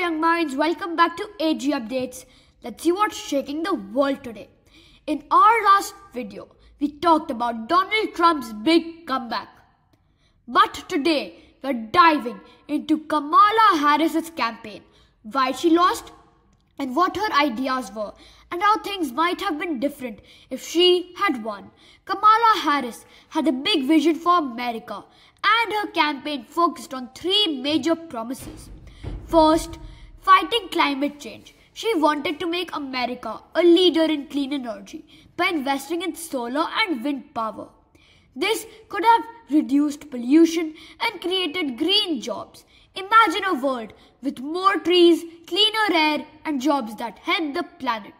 young minds, welcome back to AG Updates. Let's see what's shaking the world today. In our last video, we talked about Donald Trump's big comeback. But today, we're diving into Kamala Harris's campaign, why she lost and what her ideas were, and how things might have been different if she had won. Kamala Harris had a big vision for America, and her campaign focused on three major promises. First, fighting climate change. She wanted to make America a leader in clean energy by investing in solar and wind power. This could have reduced pollution and created green jobs. Imagine a world with more trees, cleaner air, and jobs that help the planet.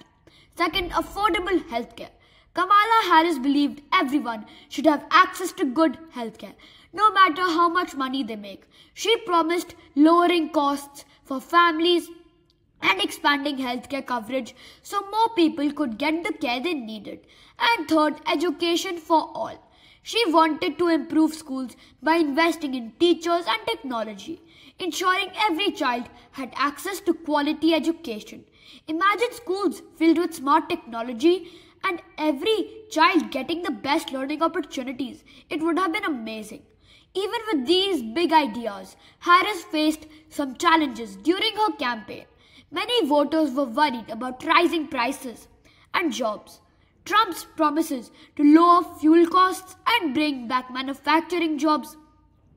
Second, affordable healthcare. Kamala Harris believed everyone should have access to good healthcare, no matter how much money they make. She promised lowering costs for families and expanding healthcare coverage so more people could get the care they needed. And third, education for all. She wanted to improve schools by investing in teachers and technology, ensuring every child had access to quality education. Imagine schools filled with smart technology and every child getting the best learning opportunities. It would have been amazing. Even with these big ideas, Harris faced some challenges during her campaign. Many voters were worried about rising prices and jobs. Trump's promises to lower fuel costs and bring back manufacturing jobs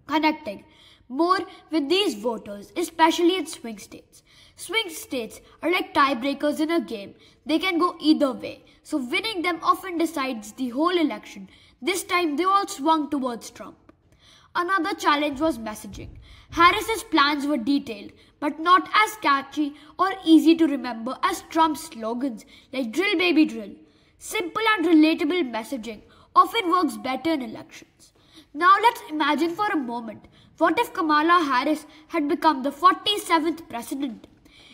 connected more with these voters, especially in swing states. Swing states are like tiebreakers in a game. They can go either way, so winning them often decides the whole election. This time they all swung towards Trump. Another challenge was messaging. Harris's plans were detailed, but not as catchy or easy to remember as Trump's slogans like "Drill Baby Drill." Simple and relatable messaging often works better in elections. Now let's imagine for a moment, what if Kamala Harris had become the 47th president?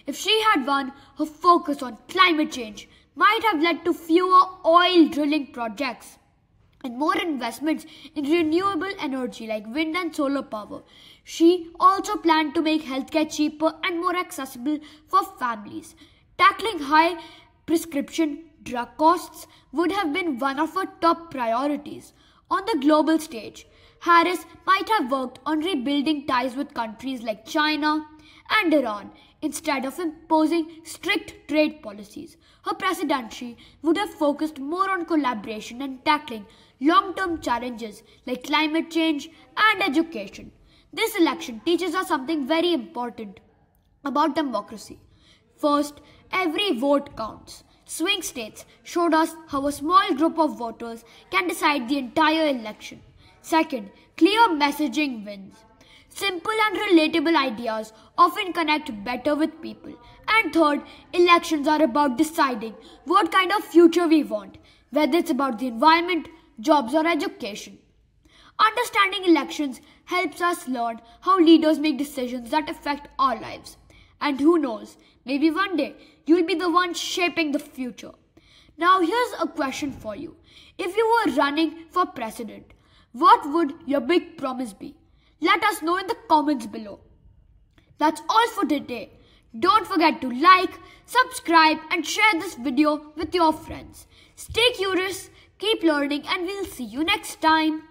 If she had won, her focus on climate change might have led to fewer oil drilling projects and more investments in renewable energy like wind and solar power. She also planned to make healthcare cheaper and more accessible for families. Tackling high prescription drug costs would have been one of her top priorities. On the global stage, Harris might have worked on rebuilding ties with countries like China and Iran instead of imposing strict trade policies. Her presidency would have focused more on collaboration and tackling long-term challenges like climate change and education. This election teaches us something very important about democracy. First, every vote counts. Swing states showed us how a small group of voters can decide the entire election. Second, clear messaging wins. Simple and relatable ideas often connect better with people. And third, elections are about deciding what kind of future we want, whether it's about the environment, jobs, or education. Understanding elections helps us learn how leaders make decisions that affect our lives. And who knows, maybe one day you'll be the one shaping the future. Now here's a question for you. If you were running for president, what would your big promise be? Let us know in the comments below. That's all for today. Don't forget to like, subscribe, and share this video with your friends. Stay curious, keep learning, and we'll see you next time.